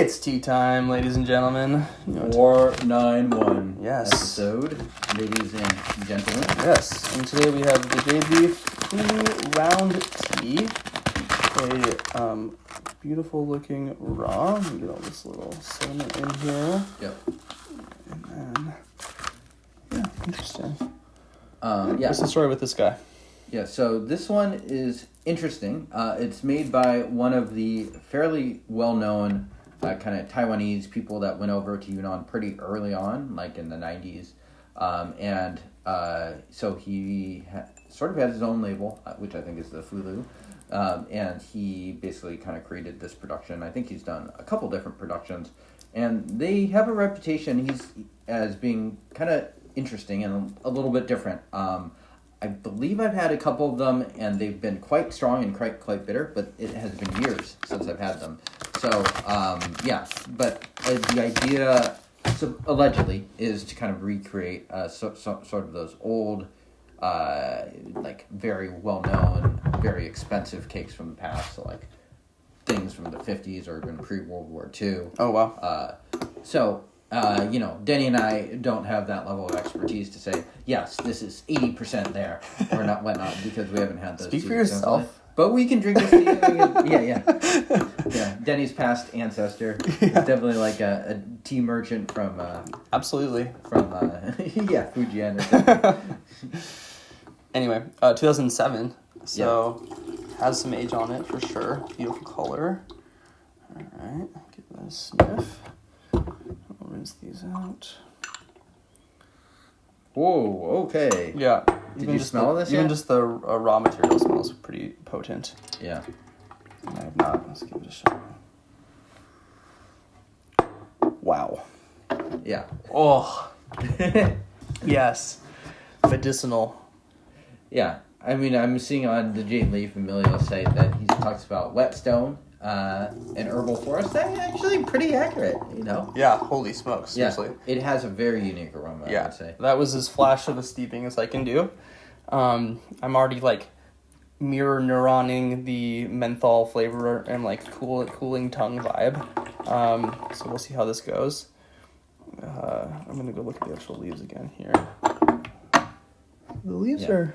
It's tea time, ladies and gentlemen. 491 Yes. episode, ladies and gentlemen. Yes, and today we have the Jade Fulu Round Tea. A beautiful looking raw. Let me get all this little sediment in here. Yep. And then, yeah, interesting. Yeah. What's the story with this guy? Yeah, so this one is interesting. It's made by one of the fairly well-known kind of Taiwanese people that went over to Yunnan pretty early on, like in the 90s. So he sort of had his own label, which I think is the Fulu. And he basically kind of created this production. I think he's done a couple different productions. And they have a reputation as being kind of interesting and a little bit different. I believe I've had a couple of them, and they've been quite strong and quite bitter, but it has been years since I've had them. So, yeah. But the idea, allegedly, is to kind of recreate sort of those old, like, very well-known, very expensive cakes from the past. So, like, things from the 50s or even pre-World War II. Oh, wow. Denny and I don't have that level of expertise to say, yes, this is 80% there, or not whatnot, because we haven't had those. Speak for yourself. But we can drink this tea. Yeah. Denny's past ancestor is definitely like a tea merchant from... Absolutely. Fujian. Anyway, 2007, so has some age on it for sure. Beautiful color. All right, give that a sniff. I'll rinse these out. Whoa, okay. Yeah. Did you smell this yet? Even just the raw material smells pretty potent. Yeah. And I have not. Let's give it a shot. Wow. Yeah. Oh. Yes. Medicinal. Yeah. I mean, I'm seeing on the Jade Leaf Emilio site that he talks about whetstone and herbal forest. That's actually pretty accurate, you know? Yeah, holy smokes, seriously. Yeah, it has a very unique aroma, I would say. That was as flash of a steeping as I can do. I'm already, like, mirror neuroning the menthol flavor and, like, cooling tongue vibe. So we'll see how this goes. I'm going to go look at the actual leaves again here. The leaves are...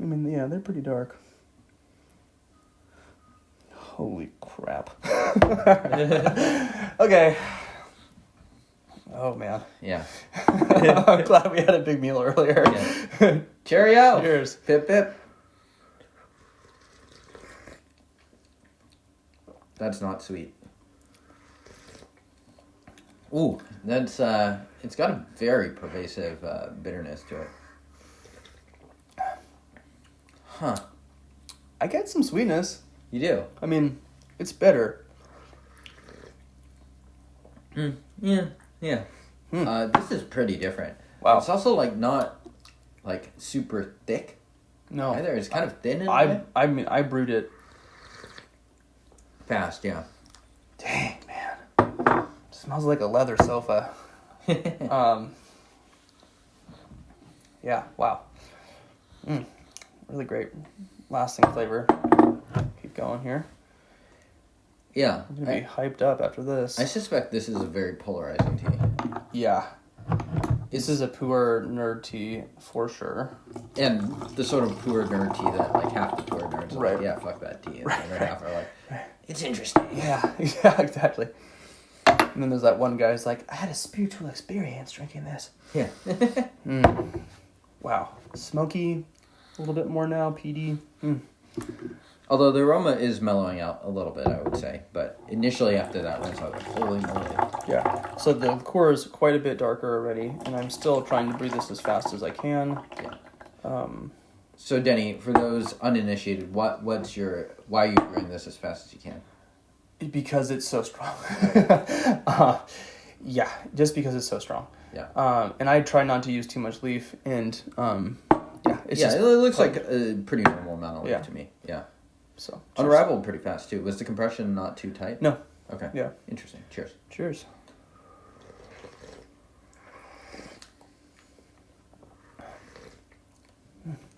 I mean, yeah, they're pretty dark. Holy crap. Okay. Oh, man. Yeah. I'm glad we had a big meal earlier. Yeah. Cheerio. Cheers. Pip, pip. That's not sweet. Ooh, that's, it's got a very pervasive bitterness to it. Huh. I get some sweetness. You do? I mean, it's bitter. Yeah. This is pretty different. Wow. It's also, like, not, like, super thick. No. Either. It's kind of thin in a way. I mean, I brewed it. Fast, yeah. Dang, man. Smells like a leather sofa. Yeah, wow. Really great. Lasting flavor. Keep going here. Yeah. I'm going to be hyped up after this. I suspect this is a very polarizing tea. Yeah. This is a Pu'erh nerd tea for sure. And the sort of Pu'erh nerd tea that, like, half the Pu'erh nerds are Right. like, yeah, fuck that tea. And Right, the other right. half are like, it's interesting. Yeah, exactly. And then there's that one guy who's like, I had a spiritual experience drinking this. Yeah. Wow. Smoky, a little bit more now, peaty. Although the aroma is mellowing out a little bit, I would say. But initially after that rinse, I was like, holy moly. Yeah. So the core is quite a bit darker already, and I'm still trying to brew this as fast as I can. Yeah. So Denny, for those uninitiated, why are you brewing this as fast as you can? Because it's so strong. Yeah, just because it's so strong. Yeah. And I try not to use too much leaf, and it's yeah, just it looks like a pretty normal amount of leaf to me. Yeah. So unraveled pretty fast too. Was the compression not too tight? No. Okay. Yeah. Interesting. Cheers. Cheers.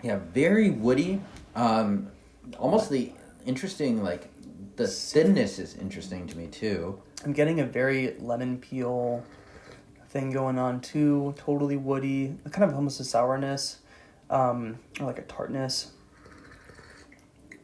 Yeah, very woody. Almost the interesting, like, the thinness is interesting to me, too. I'm getting a very lemon peel thing going on too. Totally woody, kind of almost a sourness, or like a tartness,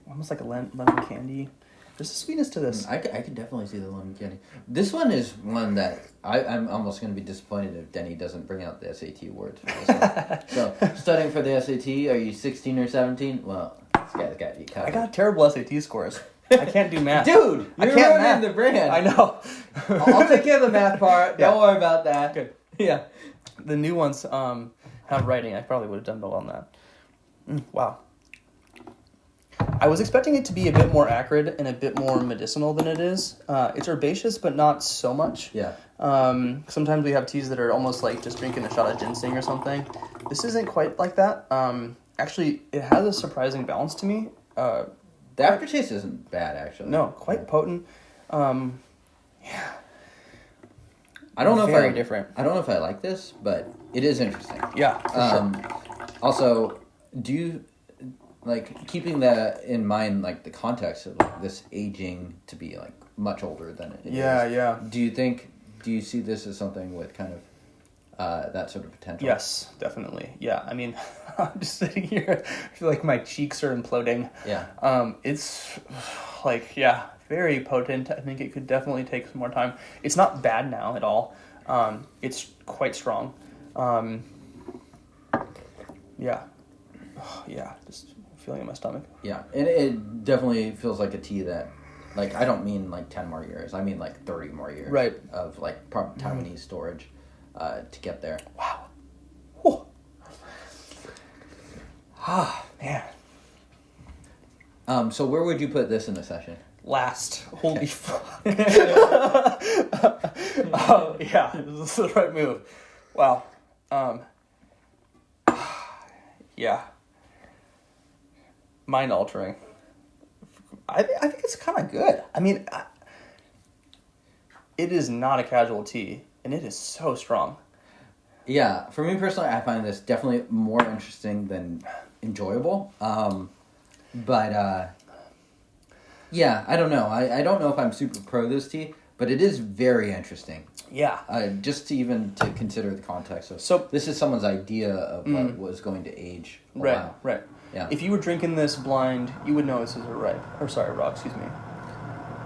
almost like a lemon candy. There's a sweetness to this. I can definitely see the lemon candy. This one is one that I'm almost going to be disappointed if Denny doesn't bring out the SAT words for this one. So, studying for the SAT, are you 16 or 17? Well, this guy's got you covered. I got terrible SAT scores. I can't do math. Dude, I you're can't running math. the brand. I know. I'll take care of the math part. Yeah. Don't worry about that. Good. Yeah. The new ones have writing. I probably would have done well on that. Wow. I was expecting it to be a bit more acrid and a bit more medicinal than it is. It's herbaceous, but not so much. Yeah. Sometimes we have teas that are almost like just drinking a shot of ginseng or something. This isn't quite like that. Actually, it has a surprising balance to me. The aftertaste isn't bad, actually. No, quite potent. Yeah. I don't know Very if different. I don't know if I like this, but it is interesting. Yeah, for sure. Also, do you like keeping that in mind, like the context of like this aging to be like much older than it is? Yeah. Do you see this as something with kind of that sort of potential? Yes, definitely. Yeah, I mean, I'm just sitting here. I feel like my cheeks are imploding. Yeah. It's like, yeah, very potent. I think it could definitely take some more time. It's not bad now at all. It's quite strong. Yeah. Yeah, just feeling in my stomach. Yeah, and it definitely feels like a tea that, like, I don't mean like 10 more years. I mean like 30 more years. Right. Of like Taiwanese storage to get there. Wow. Whew. Ah, man. So where would you put this in the session? Last. Holy fuck. Yeah, this is the right move. Wow. Yeah. Mind altering. I think it's kind of good. I mean, it is not a casual tea, and it is so strong. Yeah, for me personally, I find this definitely more interesting than enjoyable. Yeah, I don't know. I don't know if I'm super pro this tea, but it is very interesting. Yeah. Just to even to consider the context of. So this is someone's idea of what was going to age. Right. Yeah. If you were drinking this blind, you would know this is a raw, excuse me.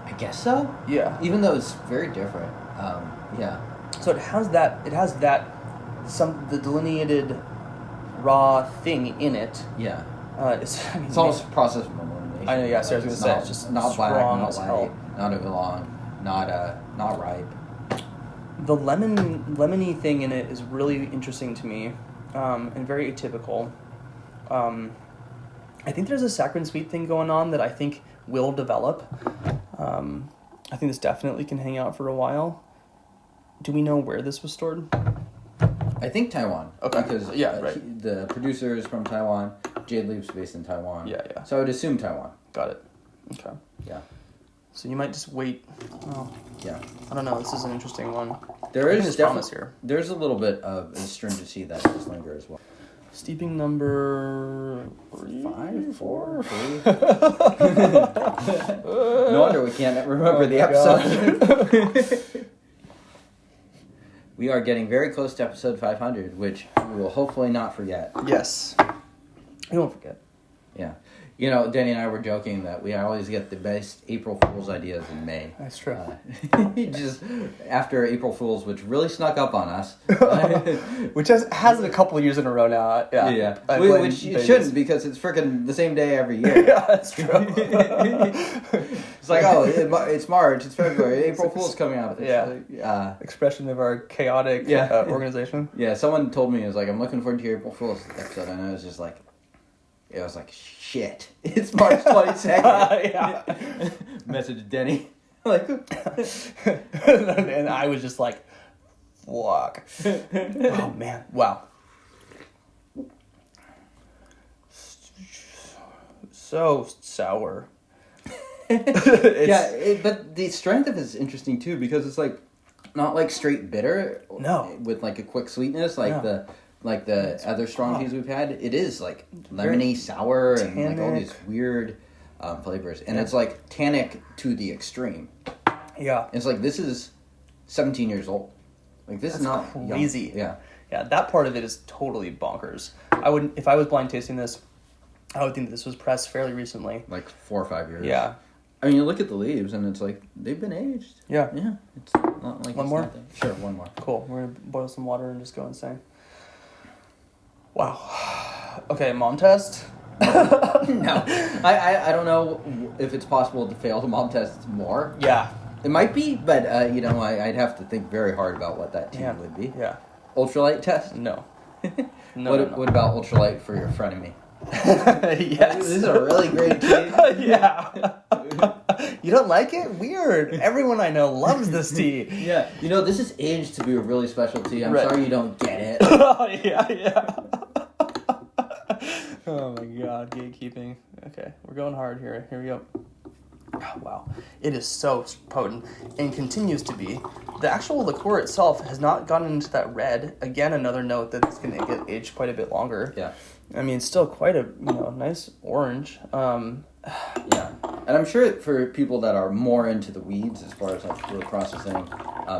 I guess so. Yeah. Even though it's very different. Yeah. So it has that the delineated raw thing in it. Yeah. It's almost a process of elimination. I know, yeah, so I was going to say, it's just not black, strong not as white, hell. not oolong, not ripe. The lemony thing in it is really interesting to me, and very atypical. I think there's a saccharine sweet thing going on that I think will develop. I think this definitely can hang out for a while. Do we know where this was stored? I think Taiwan. Okay. Because right. The producer is from Taiwan. Jade Leaf's based in Taiwan. Yeah. So I would assume Taiwan. Got it. Okay. Yeah. So you might just wait. Oh, yeah. I don't know. This is an interesting one. There is promise here. There's a little bit of astringency that does linger as well. Steeping number 5, 4, 3. No wonder we can't remember the episode. We are getting very close to episode 500, which we will hopefully not forget. Yes. We won't forget. Yeah. You know, Danny and I were joking that we always get the best April Fool's ideas in May. That's true. Just after April Fool's, which really snuck up on us. Which has it a couple of years in a row now. Yeah. Which it shouldn't, because it's freaking the same day every year. Yeah, that's true. It's like, it's March, it's February, April Fool's coming out. Yeah. Expression of our chaotic organization. Yeah, someone told me, it was like, I'm looking forward to your April Fool's episode, and I was just like, shit, it's March 22nd. Yeah. Message Denny. Like, and I was just like, fuck. Oh, man. Wow. So sour. But the strength of it is interesting, too, because it's like, not like straight bitter. No. With like a quick sweetness, like the other strong teas we've had. It is like lemony, sour, tannic. And like all these weird flavors. And it's like tannic to the extreme. Yeah. It's like, this is 17 years old. Like, this is not crazy. Young. Yeah, that part of it is totally bonkers. If I was blind tasting this, I would think this was pressed fairly recently. Like 4 or 5 years. Yeah. I mean, you look at the leaves, and it's like, they've been aged. Yeah. Yeah. It's not like One it's more? nothing. Sure, one more. Cool. We're going to boil some water and just go insane. Wow. Okay, mom test. No. I don't know if it's possible to fail the mom test more. Yeah. It might be, but, I'd have to think very hard about what that team would be. Yeah. Ultralight test? No. What about ultralight for your frenemy? Yes. This is a really great tea. Yeah. You don't like it? Weird. Everyone I know loves this tea. Yeah. This is aged to be a really special tea. I'm Right. sorry you don't get it. Yeah. Oh my god, gatekeeping. Okay, we're going hard here. Here we go. Oh, wow. It is so potent and continues to be. The actual liqueur itself has not gotten into that red. Again, another note that it's going to get aged quite a bit longer. Yeah. I mean, it's still quite a nice orange. Yeah. And I'm sure for people that are more into the weeds as far as like fluid processing,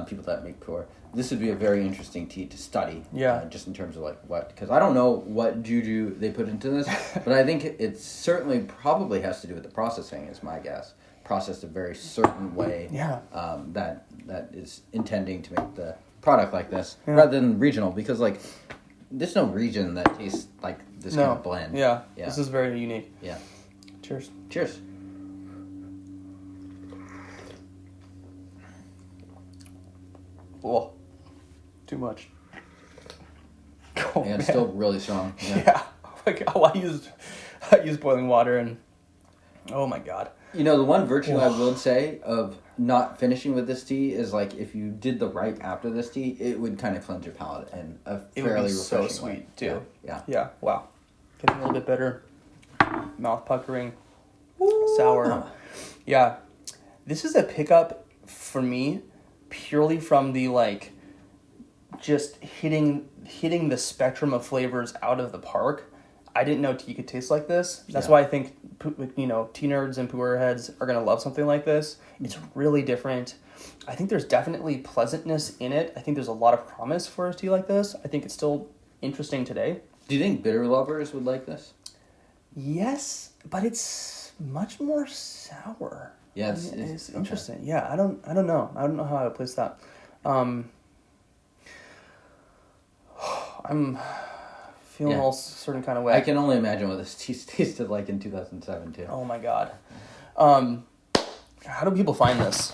people that make Pu'erh, this would be a very interesting tea to study. Yeah. Just in terms of like what, because I don't know what juju they put into this, but I think it certainly probably has to do with the processing, is my guess. Processed a very certain way. Yeah. That is intending to make the product like this, Yeah. rather than regional, because like there's no region that tastes like this kind of blend. Yeah. Yeah. This is very unique. Yeah. Cheers. Cheers. Oh, too much. Oh, Yeah, it's man. still really strong. Yeah. Oh my god. Well, I used boiling water and oh my god. The one virtue I will say of not finishing with this tea is like if you did the ripe after this tea, it would kind of cleanse your palate in a It fairly would be so refreshing way. sweet too. Yeah. Yeah. Wow. Getting a little bit better. Mouth puckering. Sour. Yeah. This is a pickup for me purely from the like just hitting the spectrum of flavors out of the park. I didn't know tea could taste like this. That's why I think tea nerds and Pu'erh heads are gonna love something like this. It's really different. I think there's definitely pleasantness in it. I think there's a lot of promise for a tea like this. I think it's still interesting today. Do you think bitter lovers would like this? Yes, but it's much more sour. Yeah, it's okay. interesting. Yeah, I don't know. I don't know how I would place that. I'm feeling all certain kind of way. I can only imagine what this tea tasted like in 2007 too. Oh my god. How do people find this?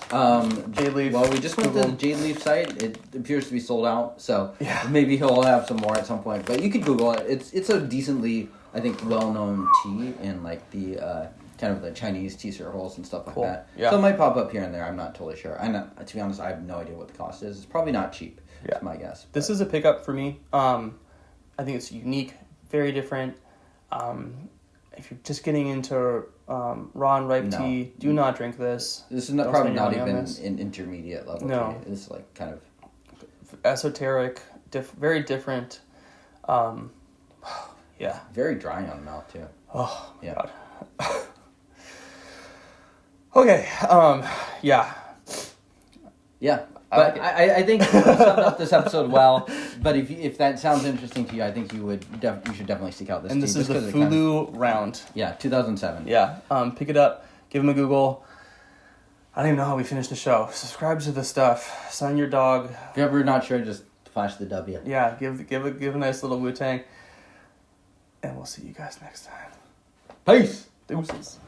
Jade Leaf. Well, we just went to the Jade Leaf site. It appears to be sold out, so maybe he'll have some more at some point. But you could Google it. It's a decently, I think, well-known tea in like the kind of the Chinese tea circles and stuff like that. Yeah. So it might pop up here and there. I'm not totally sure. To be honest, I have no idea what the cost is. It's probably not cheap. Yeah. Is my guess. This is a pickup for me. I think it's unique, very different. If you're just getting into raw and ripe tea, do not drink this. This is Don't probably spend not your money on even this. an intermediate level No. tea. This is like kind of Esoteric, very different. Yeah. very dry on the mouth too. Oh, Yeah. God. Okay. Yeah. Yeah, I but like it. I think you summed up this episode well. But if that sounds interesting to you, I think you should definitely seek out this. And tea, this is just the 'cause it kind of- Fulu Round. Yeah, 2007. Yeah. Pick it up. Give them a Google. I don't even know how we finish the show. Subscribe to the stuff. Sign your dog. If you're ever not sure, just flash the W. Yeah. Give a nice little Wu-Tang. And we'll see you guys next time. Peace. Deuces.